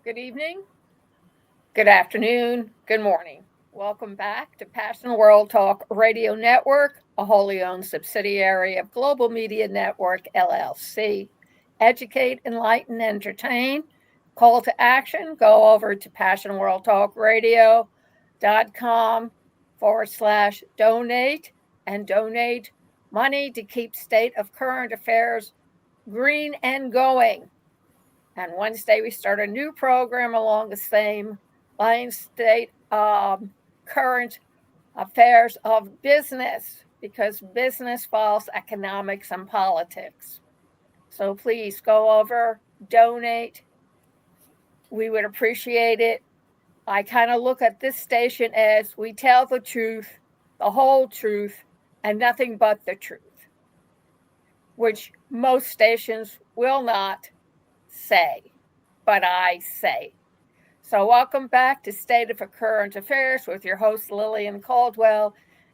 good evening, good afternoon, good morning. Welcome back to Passion World Talk Radio Network, a wholly owned subsidiary of Global Media Network LLC. Educate, enlighten, entertain. Call to action go over to passionworldtalkradio.com/donate and donate money to keep state of current affairs green and going. And Wednesday, we start a new program along the same line state current affairs of business because business follows economics and politics. So please go over, donate. We would appreciate it. I kind of look at this station as we tell the truth, the whole truth, and nothing but the truth, which most stations will not say, but I say. So, welcome back to State of Current Affairs with your host Lillian Cauldwell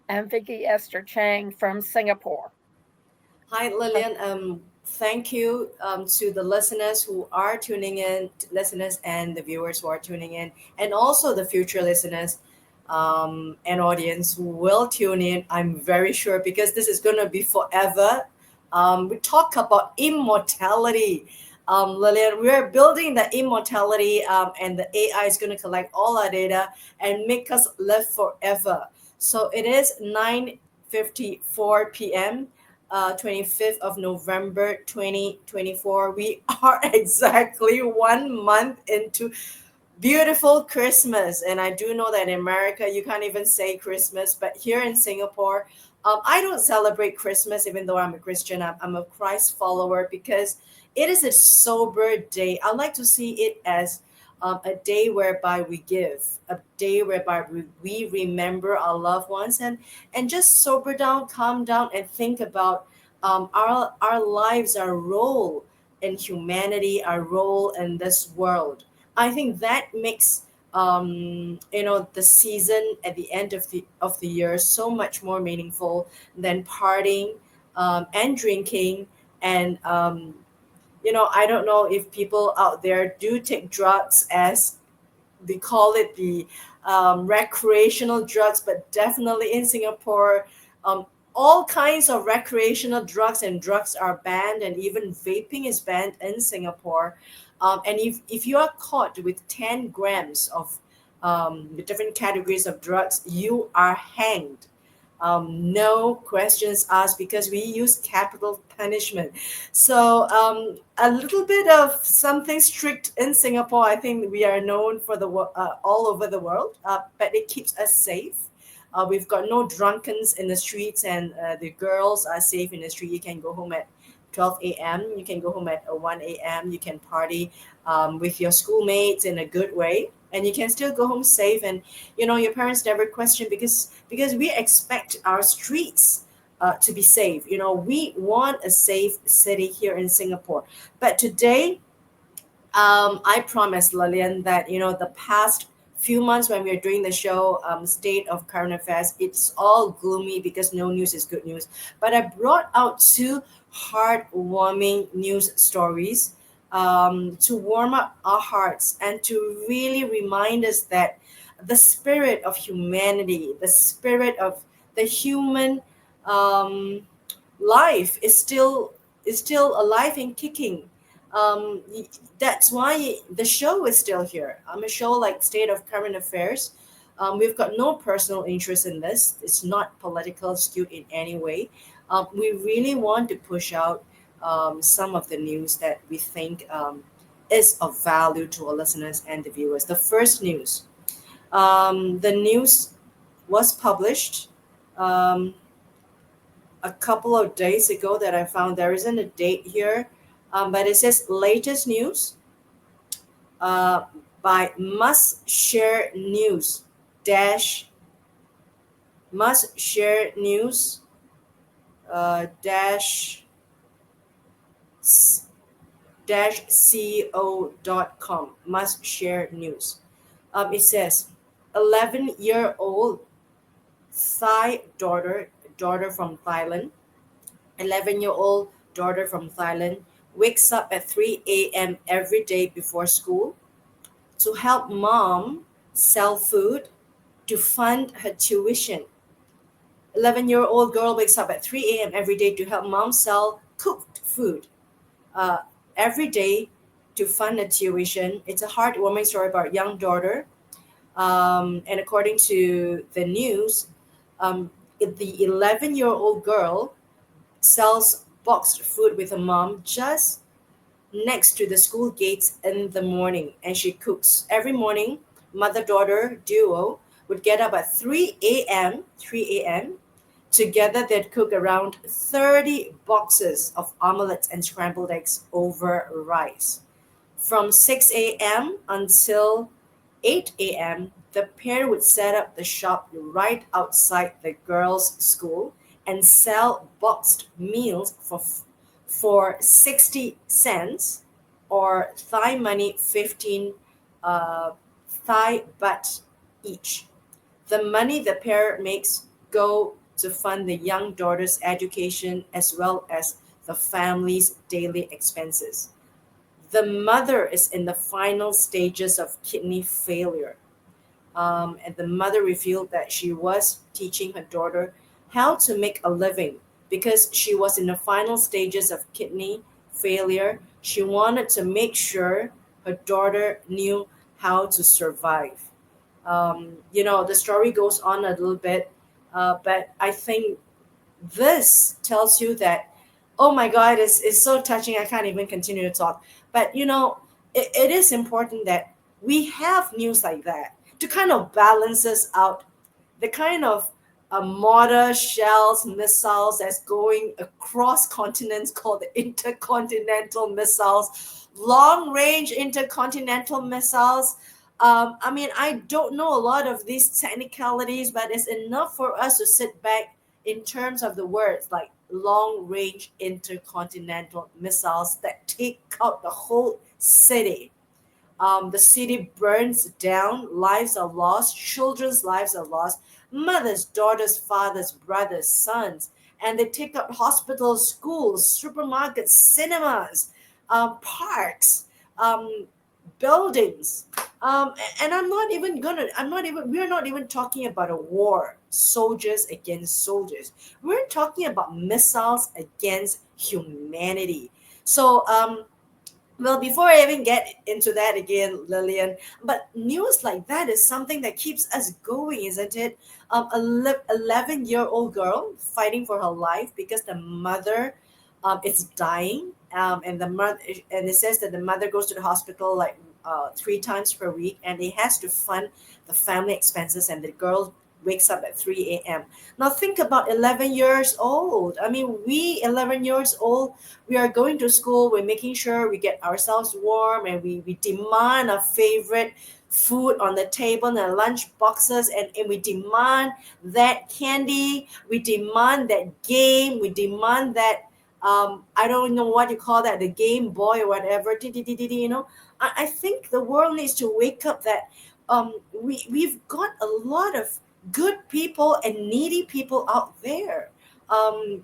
and Viki Esther Chang from Singapore. Hi, Lillian. Thank you to the listeners who are tuning in, listeners and the viewers who are tuning in, and also the future listeners and audience who will tune in. I'm very sure because this is going to be forever. We talk about immortality. Lillian, we're building the immortality, and the AI is going to collect all our data and make us live forever. So it is 9:54 p.m. 25th of November 2024. We are exactly 1 month into beautiful Christmas. And I do know that in America, you can't even say Christmas, but here in Singapore, I don't celebrate Christmas even though I'm a Christian. I'm a Christ follower because it is a sober day. I like to see it as a day whereby we give, a day whereby we remember our loved ones and just sober down, calm down, and think about our lives, our role in humanity, our role in this world. I think that makes the season at the end of the year so much more meaningful than partying and drinking and I don't know if people out there do take drugs as they call it the recreational drugs, but definitely in Singapore, um, all kinds of recreational drugs and drugs are banned, and even vaping is banned in Singapore. And if you are caught with 10 grams of the different categories of drugs, you are hanged. No questions asked because we use capital punishment. So a little bit of something strict in Singapore. I think we are known for all over the world, but it keeps us safe. We've got no drunkens in the streets, and the girls are safe in the street. You can go home at 12 a.m. You can go home at 1 a.m. You can party with your schoolmates in a good way, and you can still go home safe. And your parents never question because we expect our streets to be safe. We want a safe city here in Singapore. But today, I promised Lillian that the past few months when we are doing the show, State of Current Affairs, it's all gloomy because no news is good news. But I brought out two heartwarming news stories to warm up our hearts and to really remind us that the spirit of humanity, the spirit of the human um, life is still alive and kicking. That's why the show is still here. A show like State of Current Affairs. We've got no personal interest in this. It's not political skewed in any way. We really want to push out some of the news that we think is of value to our listeners and the viewers. The first news. The news was published um, a couple of days ago that I found there isn't a date here, but it says latest news uh, by must share news dash must share news dash s- dash co.com must share news. It says 11-year-old Thai daughter from Thailand, 11-year-old daughter from Thailand wakes up at 3 a.m. every day before school to help mom sell food to fund her tuition. 11-year-old girl wakes up at 3 a.m. every day to help mom sell cooked food uh, every day to fund her tuition. It's a heartwarming story about a young daughter. And according to the news, the 11-year-old girl sells boxed food with her mom just next to the school gates in the morning, and she cooks every morning. Mother daughter duo would get up at 3 a.m. Together they'd cook around 30 boxes of omelets and scrambled eggs over rice. From 6 a.m. until 8 a.m., the pair would set up the shop right outside the girls' school and sell boxed meals for 60 cents, or Thai money 15 uh, Thai baht each. The money the pair makes go to fund the young daughter's education as well as the family's daily expenses. The mother is in the final stages of kidney failure, and the mother revealed that she was teaching her daughter how to make a living because she was in the final stages of kidney failure. She wanted to make sure her daughter knew how to survive. The story goes on a little bit, but I think this tells you that, oh my God, it's so touching. I can't even continue to talk. But it is important that we have news like that to kind of balance us out, the kind of mortar shells missiles that's going across continents called the intercontinental missiles, long range intercontinental missiles. I mean, I don't know a lot of these technicalities, but it's enough for us to sit back in terms of the words like long range intercontinental missiles that take out the whole city. The city burns down, lives are lost, children's lives are lost, mothers, daughters, fathers, brothers, sons, and they take up hospitals, schools, supermarkets, cinemas, parks, um, buildings. And we're not even talking about a war, soldiers against soldiers. We're talking about missiles against humanity. So, well, before I even get into that again, Lillian, but news like that is something that keeps us going, isn't it? 11-year-old girl fighting for her life because the mother is dying, and the mother, and it says that the mother goes to the hospital like 3 times per week, and it has to fund the family expenses, and the girl wakes up at 3 a.m. Now think about 11 years old. I mean, we 11 years old, we are going to school, we're making sure we get ourselves warm, and we demand our favorite food on the table and our lunch boxes, and we demand that candy, we demand that game, we demand that I don't know what you call that, the Game Boy or whatever. I think the world needs to wake up that we've got a lot of good people and needy people out there. Um,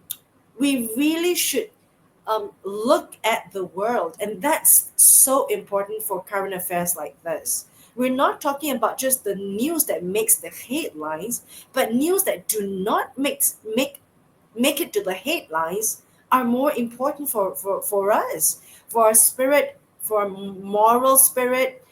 we really should look at the world, and that's so important for current affairs like this. We're not talking about just the news that makes the headlines, but news that do not make it to the headlines are more important for us, for our spirit, for our moral spirit,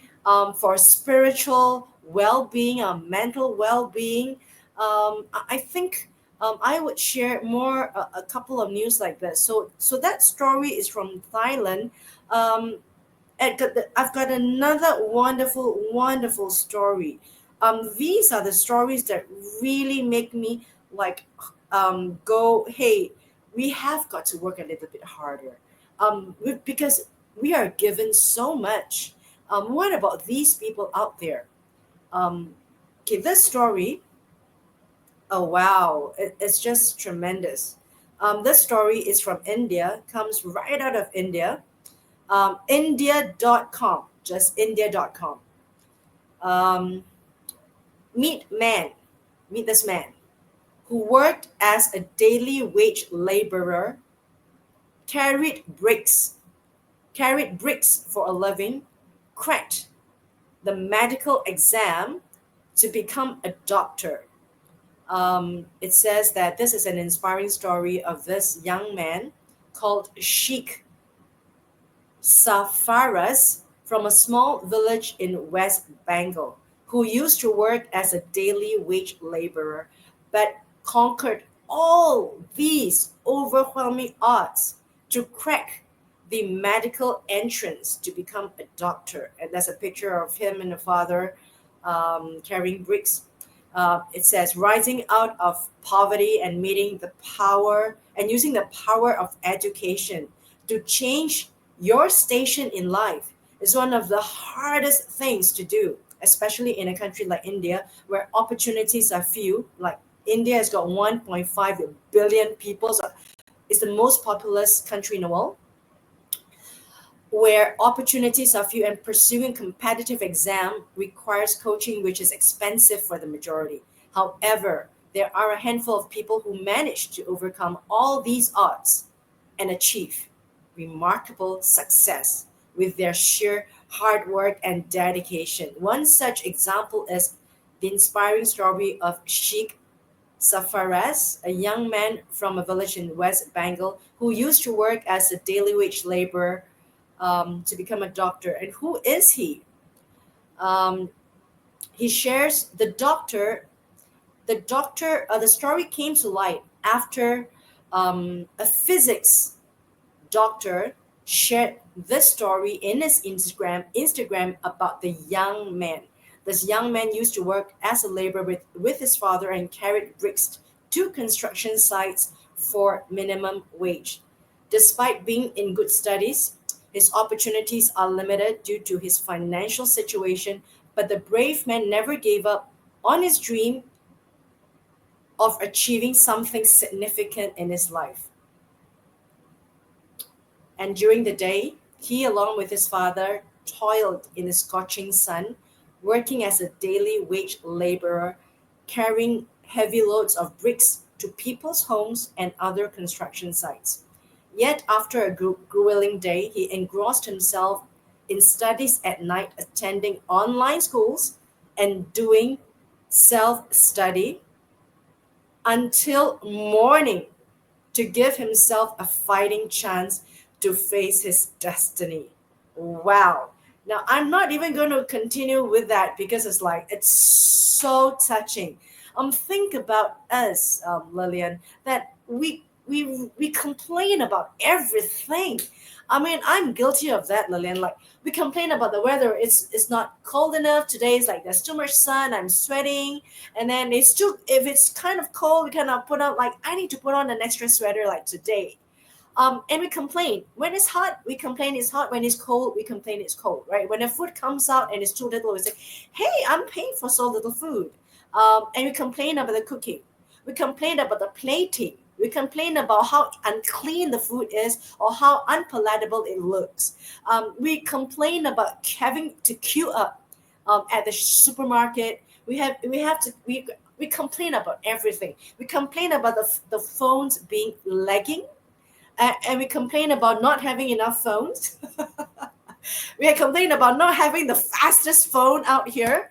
for spiritual well-being, our mental well-being. I think I would share more a couple of news like this. So that story is from Thailand. Um, I've got another wonderful, wonderful story. These are the stories that really make me like go, hey, we have got to work a little bit harder, because we are given so much. What about these people out there? Um, okay, this story, oh wow, it's just tremendous. This story is from India, comes right out of India. India.com, just India.com. Um, meet man, meet this man who worked as a daily wage laborer, carried bricks, carried bricks for a living, cracked the medical exam to become a doctor. It says that this is an inspiring story of this young man called Sheikh Safaras from a small village in West Bengal who used to work as a daily wage laborer but conquered all these overwhelming odds to crack the medical entrance to become a doctor. And there's a picture of him and the father carrying bricks. It says rising out of poverty and meeting the power and using the power of education to change your station in life is one of the hardest things to do, especially in a country like India where opportunities are few. Like India has got 1.5 billion people, so it's the most populous country in the world, where opportunities are few and pursuing competitive exam requires coaching which is expensive for the majority. However, there are a handful of people who manage to overcome all these odds and achieve remarkable success with their sheer hard work and dedication. One such example is the inspiring story of Sheikh Safaraz, a young man from a village in West Bengal who used to work as a daily wage laborer to become a doctor. And who is he? Um, he shares the story came to light after a physics doctor shared this story in his Instagram about the young man. This young man used to work as a laborer with his father and carried bricks to construction sites for minimum wage. Despite being in good studies, his opportunities are limited due to his financial situation, but the brave man never gave up on his dream of achieving something significant in his life. And during the day, he, along with his father, toiled in the scorching sun, working as a daily wage laborer, carrying heavy loads of bricks to people's homes and other construction sites. Yet, after a grueling day, he engrossed himself in studies at night, attending online schools and doing self study until morning to give himself a fighting chance to face his destiny. Wow. Now, I'm not even going to continue with that because it's so touching. Think about us, Lillian, that we complain about everything. I mean, I'm guilty of that, Lillian. Like we complain about the weather. It's not cold enough today. It's like there's too much sun. I'm sweating, and then it's too. If it's kind of cold, we cannot put on like I need to put on an extra sweater like today. And we complain. When it's hot, we complain it's hot. When it's cold, we complain it's cold, right? When the food comes out and it's too little, we say, hey, I'm paying for so little food. And we complain about the cooking. We complain about the plating. We complain about how unclean the food is or how unpalatable it looks. We complain about having to queue up at the supermarket. We complain about everything. We complain about the phones being lagging, and we complain about not having enough phones. We complain about not having the fastest phone out here.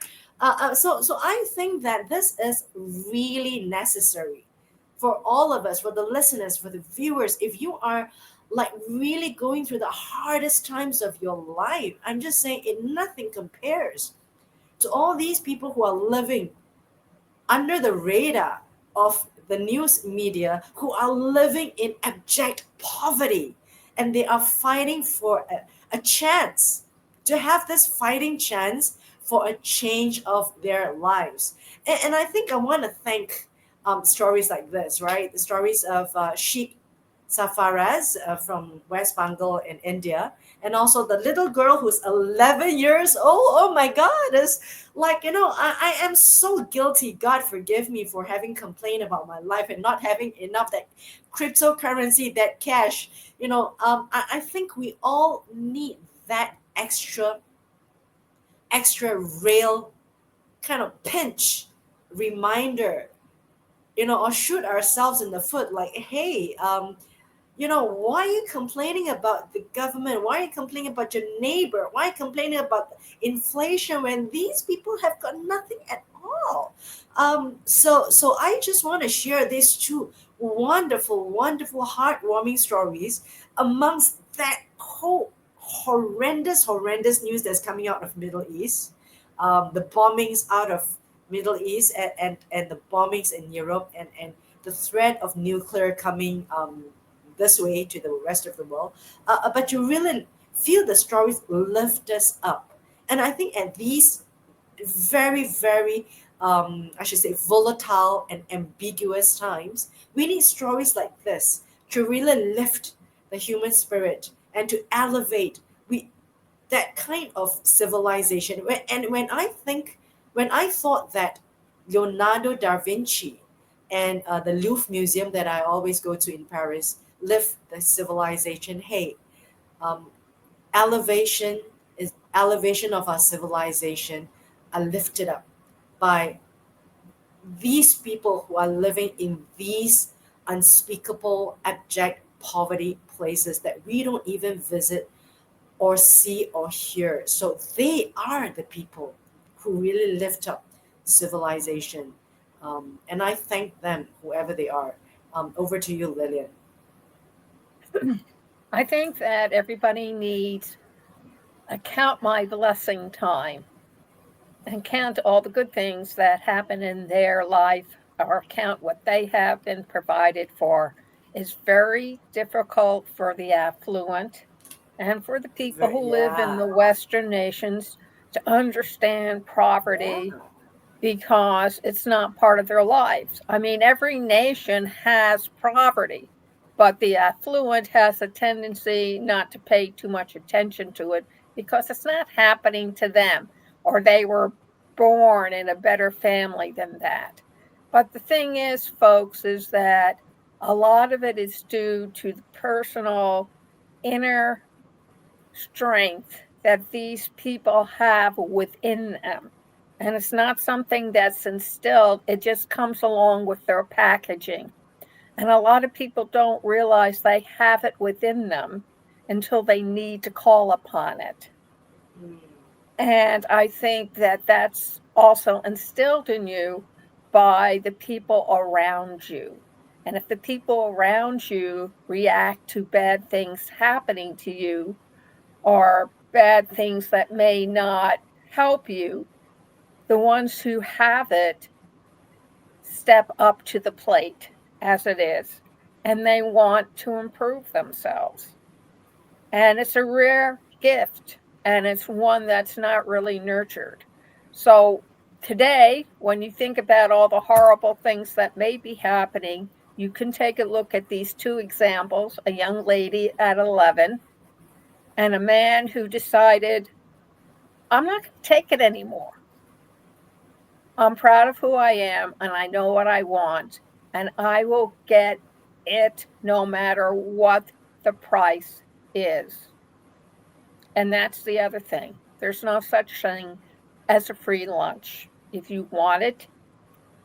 So I think that this is really necessary for all of us, for the listeners, for the viewers. If you are like really going through the hardest times of your life, I'm just saying it nothing compares to all these people who are living under the radar of the news media, who are living in abject poverty, and they are fighting for a chance to have this fighting chance for a change of their lives. And I think I want to thank stories like this, right? The stories of Sheikh Safaraz from West Bengal in India, and also the little girl who's 11 years old. Oh my God, it's like, I am so guilty. God forgive me for having complained about my life and not having enough that cryptocurrency, that cash. I think we all need that extra real kind of pinch reminder, or shoot ourselves in the foot like, hey, why are you complaining about the government? Why are you complaining about your neighbor? Why are you complaining about inflation when these people have got nothing at all? So I just want to share these two wonderful, wonderful, heartwarming stories amongst that whole horrendous news that's coming out of Middle East, the bombings out of Middle East, and the bombings in Europe, and the threat of nuclear coming this way to the rest of the world. But you really feel the stories lift us up. And I think at these very, I should say, volatile and ambiguous times, we need stories like this to really lift the human spirit and to elevate we that kind of civilization. When I thought that Leonardo da Vinci and the Louvre Museum that I always go to in Paris lift the civilization. Hey, um, elevation of our civilization are lifted up by these people who are living in these unspeakable, abject poverty places that we don't even visit or see or hear. So they are the people who really lift up civilization. And I thank them, whoever they are. Over to you, Lillian. I think that everybody needs a count my blessing time and count all the good things that happen in their life or count what they have been provided for is very difficult for the affluent and for the people who live in Yeah. the Western nations to understand Yeah. poverty because it's not part of their lives. I mean, every nation has poverty, but the affluent has a tendency not to pay too much attention to it because it's not happening to them or they were born in a better family than that. But the thing is, folks, is that a lot of it is due to the personal inner strength that these people have within them. And it's not something that's instilled, it just comes along with their packaging. And a lot of people don't realize they have it within them until they need to call upon it. Mm. And I think that that's also instilled in you by the people around you. And if the people around you react to bad things happening to you, or bad things that may not help you, the ones who have it step up to the plate as it is, and they want to improve themselves. And it's a rare gift, and it's one that's not really nurtured. So, today, when you think about all the horrible things that may be happening, you can take a look at these two examples, a young lady at 11 and a man who decided, I'm not going to take it anymore. I'm proud of who I am and I know what I want, and I will get it no matter what the price is. And that's the other thing. There's no such thing as a free lunch. If you want it,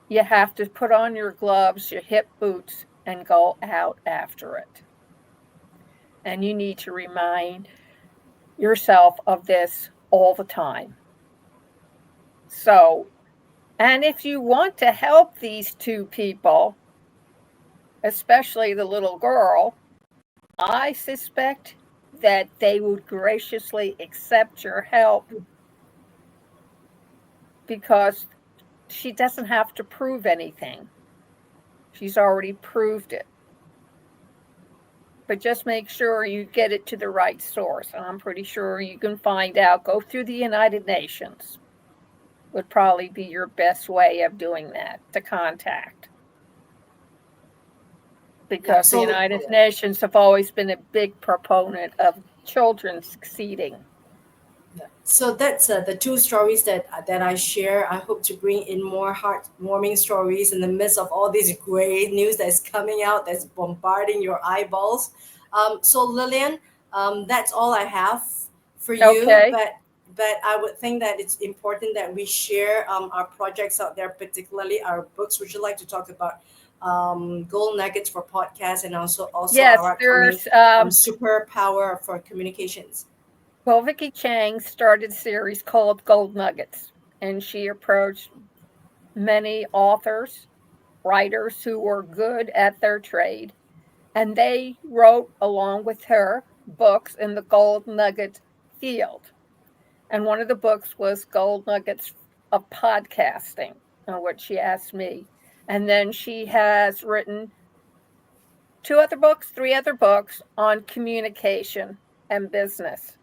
you have to put on your gloves, your hip boots, and go out after it. And you need to remind yourself of this all the time. So, and if you want to help these two people, especially the little girl, I suspect that they would graciously accept your help because she doesn't have to prove anything. She's already proved it. But just make sure you get it to the right source. And I'm pretty sure you can find out. Go through the United Nations, would probably be your best way of doing that to contact. Yeah. Because the So United Nations have always been a big proponent of children succeeding. yeah. So that's the two stories that I share. I hope to bring in more heartwarming stories in the midst of all this great news that's coming out, that's bombarding your eyeballs. So Lillian, that's all I have for you. Okay. But I would think that it's important that we share our projects out there, particularly our books. Would you like to talk about gold nuggets for podcasts, and also Yes, our upcoming there's superpower for communications. well, Viki Chang started a series called Gold Nuggets, and she approached many authors, writers who were good at their trade, and they wrote along with her books in the gold nugget field. And one of the books was Gold Nuggets of Podcasting, which she asked me. And then she has written two other books, three other books on communication and business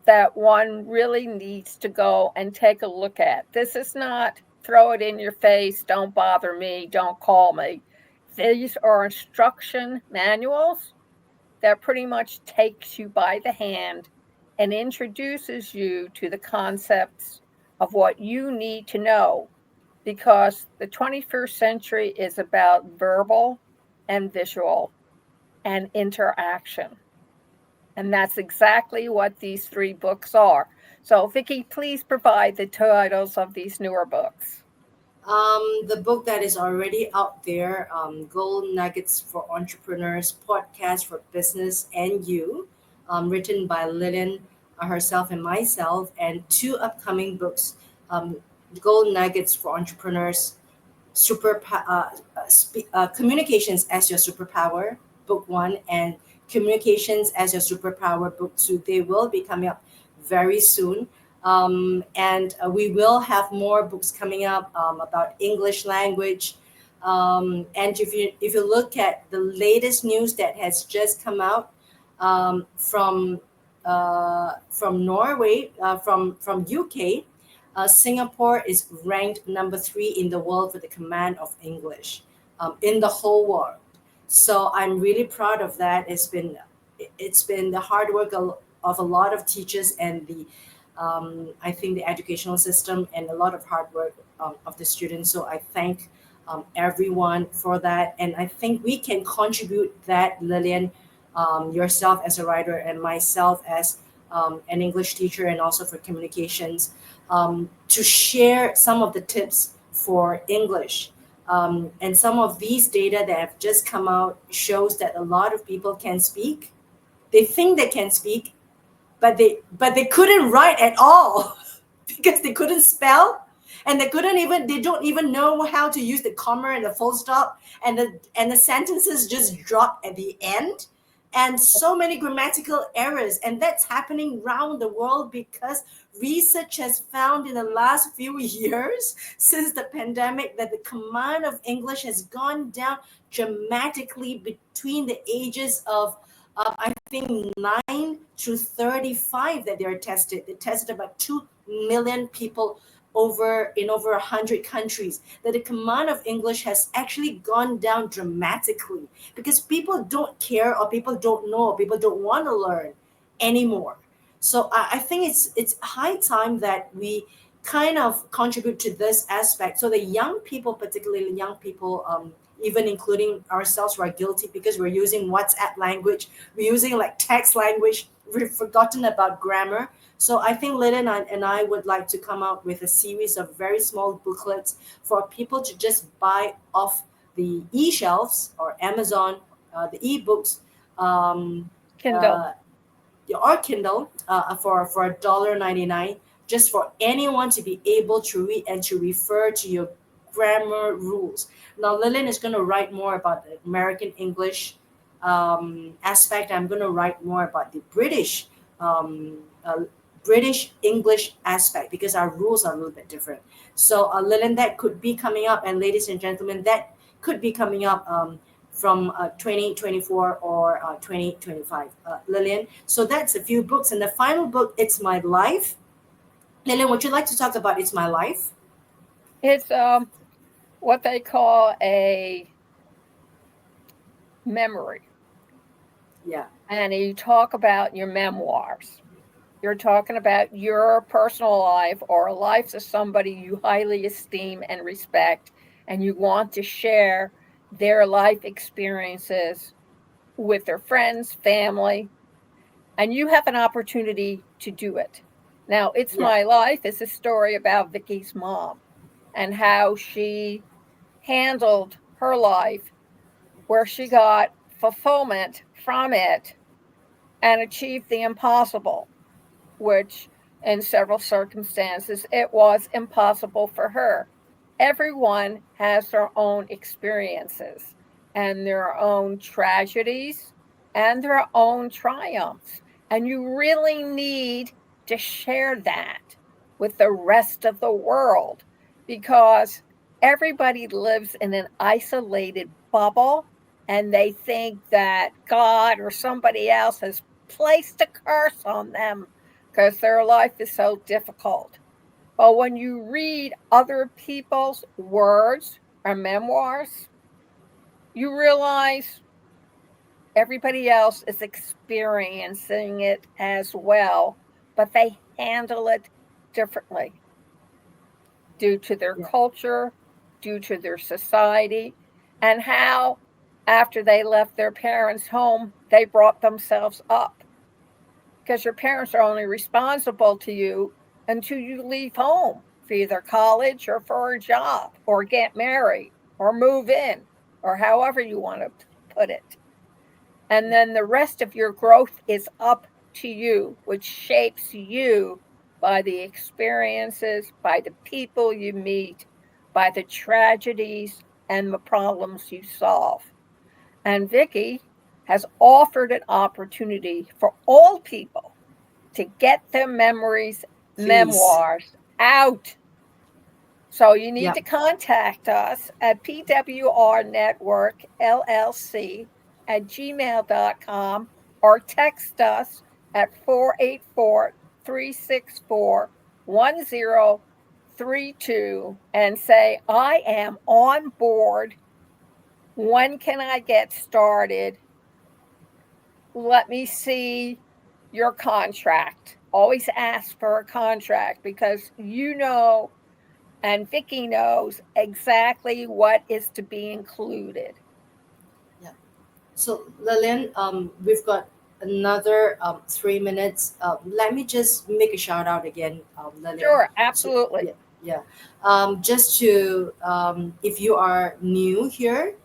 that one really needs to go and take a look at. This is not throw it in your face, don't bother me, don't call me. These are instruction manuals that pretty much takes you by the hand and introduces you to the concepts of what you need to know, because the 21st century is about verbal and visual and interaction. And that's exactly what these three books are. So, Vicki, please provide the titles of these newer books. The book that is already out there, Gold Nuggets for Entrepreneurs, Podcast for Business and You, written by Lillian herself and myself, and two upcoming books, um, Gold Nuggets for Entrepreneurs, Communications as Your Superpower, Book One, and Communications as Your Superpower, Book Two. They will be coming up very soon. And we will have more books coming up about English language. And if you look at the latest news that has just come out from Norway, from UK, Singapore is ranked number 3 in the world for the command of English in the whole world. So I'm really proud of that. It's been the hard work of a lot of teachers and the I think the educational system and a lot of hard work of the students. So I thank everyone for that, and I think we can contribute that, Lillian, yourself as a writer and myself as an English teacher and also for communications, to share some of the tips for English. And some of these data that have just come out shows that a lot of people can speak. They think they can speak, but they couldn't write at all because they couldn't spell, and they don't even know how to use the comma and the full stop, and the sentences just drop at the end, and so many grammatical errors. And that's happening around the world because research has found in the last few years since the pandemic that the command of English has gone down dramatically between the ages of I think 9 to 35 that they're tested. They tested about 2 million people over 100 countries. That the command of English has actually gone down dramatically because people don't care, or people don't know, or people don't want to learn anymore. So I think it's high time that we kind of contribute to this aspect. So the young people, particularly young people, even including ourselves, who are guilty because we're using WhatsApp language, we're using like text language, we've forgotten about grammar. So I think Lynn and I would like to come out with a series of very small booklets for people to just buy off the e-shelves or Amazon, the e-books, um, Kindle. uh, or Kindle, for $1.99, just for anyone to be able to read and to refer to your grammar rules. Now, Lillian is going to write more about the American English aspect. I'm going to write more about the British English aspect because our rules are a little bit different. So, Lillian, that could be coming up, and ladies and gentlemen, that could be coming up from 2024 or 2025, Lillian. So that's a few books. And the final book, It's My Life. Lillian, would you like to talk about It's My Life? It's what they call a memory. Yeah, And you talk about your memoirs. You're talking about your personal life or a life of somebody you highly esteem and respect, and you want to share their life experiences with their friends, family, and you have an opportunity to do it. Now, It's yeah, My Life is a story about Vicky's mom and how she handled her life where she got fulfillment from it and achieved the impossible, which in several circumstances it was impossible for her. Everyone has their own experiences and their own tragedies and their own triumphs. And you really need to share that with the rest of the world because everybody lives in an isolated bubble and they think that God or somebody else has placed a curse on them because their life is so difficult. But when you read other people's words or memoirs, you realize everybody else is experiencing it as well, but they handle it differently due to their Yeah. culture, due to their society, and how, after they left their parents' home, they brought themselves up. Because your parents are only responsible to you until you leave home for either college or for a job or get married or move in or however you want to put it. And then the rest of your growth is up to you, which shapes you by the experiences, by the people you meet, by the tragedies and the problems you solve. And Viki has offered an opportunity for all people to get their memories, Please. memoirs out. So you need Yep. to contact us at pwrnetworkllc@gmail.com or text us at 484-364-1032 and say, I am on board. When can I get started? Let me see your contract. Always ask for a contract because you know and Viki knows exactly what is to be included. Yeah. So, Lillian, we've got another 3 minutes. Let me just make a shout out again, Lillian. Sure, To, absolutely. yeah, yeah. Just to, if you are new here,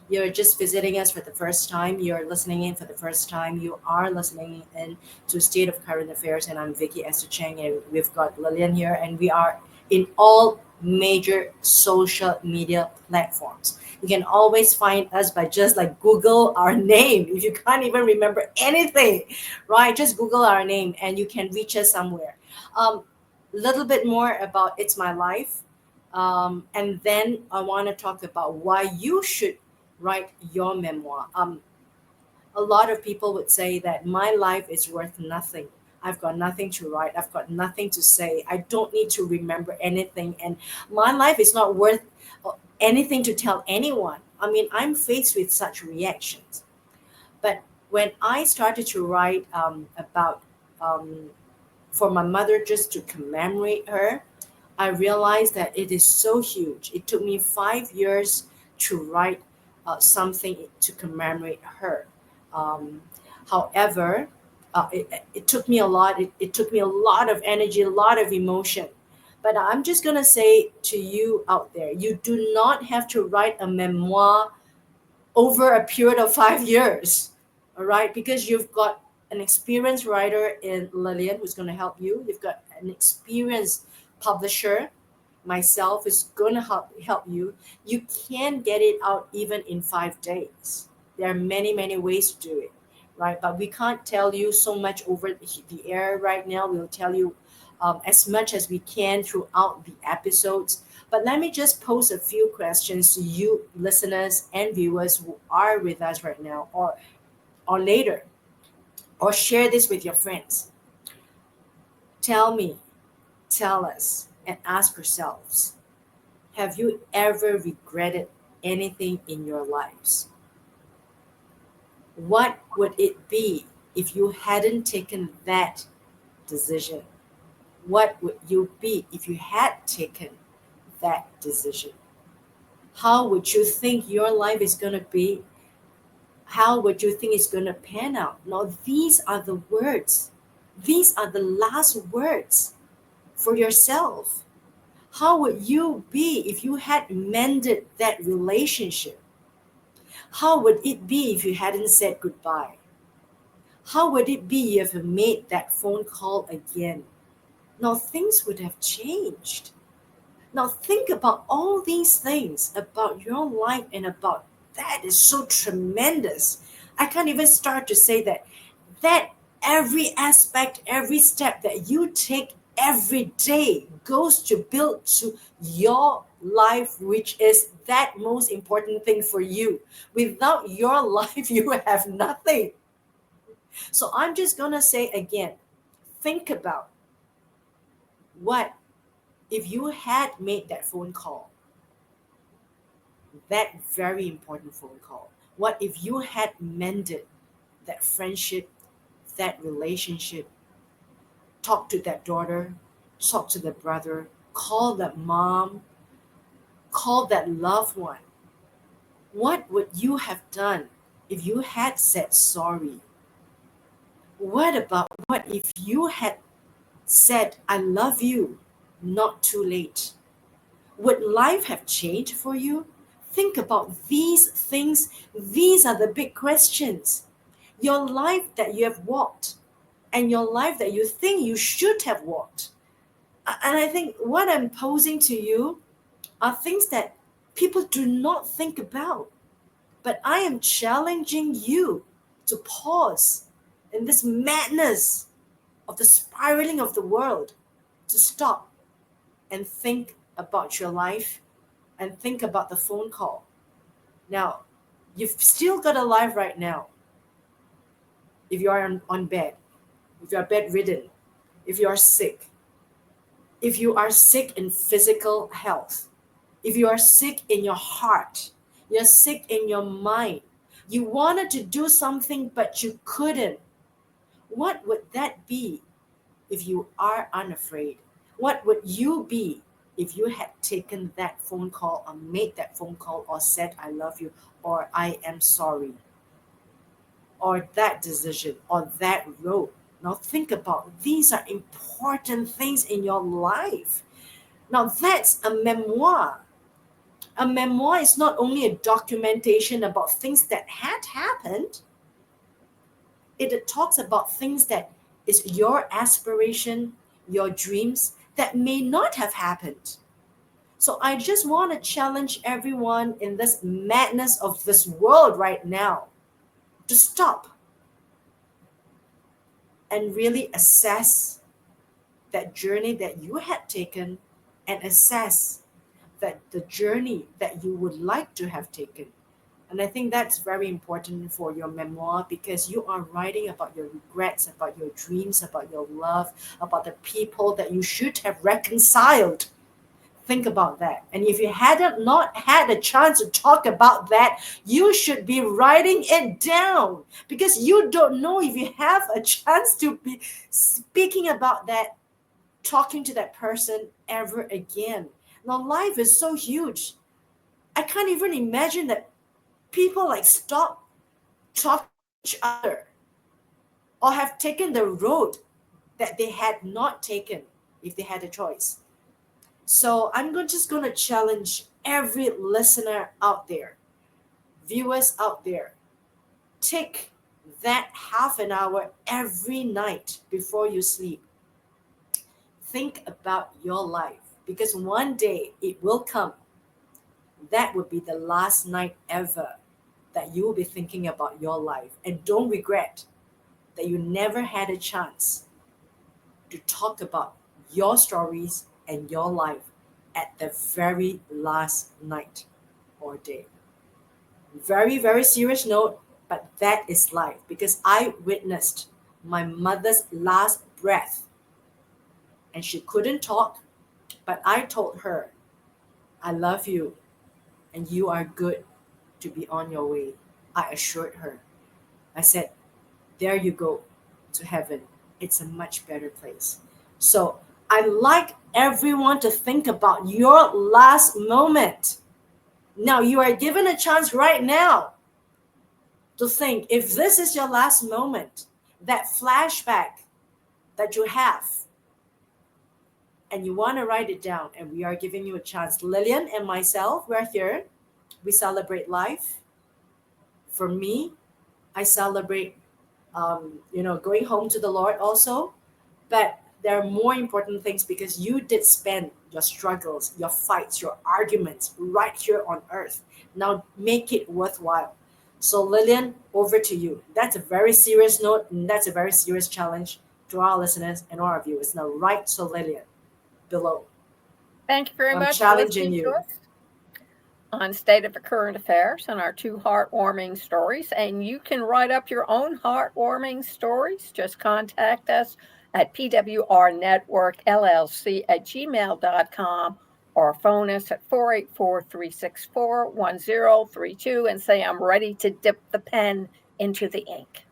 you're just visiting us for the first time, you're listening in for the first time, you are listening in to State of Current Affairs, and I'm Viki Esther Chang, and we've got Lillian here, and we are in all major social media platforms. You can always find us by just like Google our name. If you can't even remember anything, right? Just Google our name and you can reach us somewhere. Little bit more about It's My Life. And then I want to talk about why you should write your memoir. A lot of people would say that my life is worth nothing. I've got nothing to write. I've got nothing to say. I don't need to remember anything. And my life is not worth anything to tell anyone. I mean, I'm faced with such reactions. But when I started to write about um, for my mother just to commemorate her, I realized that it is so huge. It took me 5 years to write something to commemorate her. Um, however, it took me a lot. It took me a lot of energy, a lot of emotion. But I'm just going to say to you out there, you do not have to write a memoir over a period of 5 years, all right? Because you've got an experienced writer in Lillian who's going to help you. You've got an experienced publisher, myself, is going to help you. You can get it out even in 5 days. There are many, many ways to do it, right? But we can't tell you so much over the air right now. We'll tell you as much as we can throughout the episodes. But let me just pose a few questions to you, listeners and viewers who are with us right now or later, or share this with your friends. Tell me, tell us, and ask yourselves, have you ever regretted anything in your lives? What would it be if you hadn't taken that decision? What would you be if you had taken that decision? How would you think your life is going to be? How would you think it's going to pan out? Now, these are the words. These are the last words for yourself. How would you be if you had mended that relationship? How would it be if you hadn't said goodbye? How would it be if you made that phone call again? Now things would have changed. Now think about all these things about your life and about that is so tremendous. I can't even start to say that every aspect, every step that you take every day goes to build to your life, which is that most important thing for you. Without your life, you have nothing. So I'm just gonna say again, think about what if you had made that phone call, that very important phone call. What if you had mended that friendship, that relationship, talk to that daughter, talk to the brother, call that mom, call that loved one? What would you have done if you had said sorry? What about what if you had said, I love you, not too late? Would life have changed for you? Think about these things. These are the big questions. Your life that you have walked and your life that you think you should have walked. And I think what I'm posing to you are things that people do not think about. But I am challenging you to pause in this madness of the spiraling of the world, to stop and think about your life and think about the phone call. Now, you've still got a life right now. If you are on bed, if you are bedridden, if you are sick, if you are sick in physical health, if you are sick in your heart, you're sick in your mind, you wanted to do something but you couldn't, what would that be if you are unafraid? What would you be if you had taken that phone call or made that phone call or said, I love you or I am sorry, or that decision or that road? Now think about these are important things in your life. Now that's a memoir. A memoir is not only a documentation about things that had happened, it talks about things that is your aspiration, your dreams that may not have happened. So I just want to challenge everyone in this madness of this world right now to stop and really assess that journey that you had taken and assess that the journey that you would like to have taken. And I think that's very important for your memoir because you are writing about your regrets, about your dreams, about your love, about the people that you should have reconciled. Think about that. And if you hadn't not had a chance to talk about that, you should be writing it down because you don't know if you have a chance to be speaking about that, talking to that person ever again. Now, life is so huge. I can't even imagine that people like stop talking to each other or have taken the road that they had not taken if they had a choice. So just going to challenge every listener out there, viewers out there, take that half an hour every night before you sleep. Think about your life because one day it will come. That would be the last night ever that you will be thinking about your life. And don't regret that you never had a chance to talk about your stories and your life at the very last night or day. Very, very serious note, but that is life because I witnessed my mother's last breath and she couldn't talk, but I told her, I love you and you are good to be on your way. I assured her. I said, there you go to heaven. It's a much better place. So I like everyone to think about your last moment. Now you are given a chance right now to think if this is your last moment, that flashback that you have, and you want to write it down, and we are giving you a chance. Lillian and myself, we're here. We celebrate life. For me, I celebrate, going home to the Lord also. But there are more important things because you did spend your struggles, your fights, your arguments right here on earth. Now make it worthwhile. So, Lillian, over to you. That's a very serious note, and that's a very serious challenge to our listeners and our viewers. Now, write to Lillian below. Thank you very I'm much for challenging listening to you. us on State of the Current Affairs and our two heartwarming stories. And you can write up your own heartwarming stories. Just contact us at pwrnetworkllc@gmail.com or phone us at 484-364-1032 and say, I'm ready to dip the pen into the ink.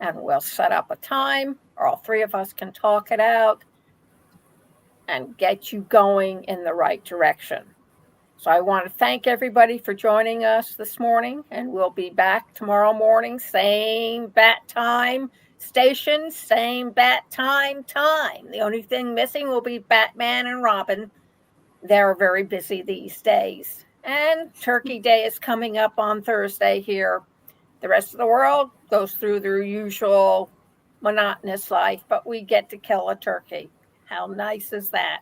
And we'll set up a time, or all three of us can talk it out and get you going in the right direction. So I want to thank everybody for joining us this morning, and we'll be back tomorrow morning, same bat time station, same bat time. The only thing missing will be Batman and Robin. They're very busy these days. And Turkey Day is coming up on Thursday here. The rest of the world goes through their usual monotonous life, but we get to kill a turkey. How nice is that?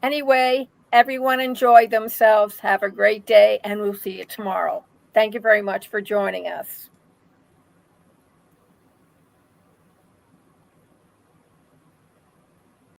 Anyway, everyone enjoy themselves. Have a great day, and we'll see you tomorrow. Thank you very much for joining us.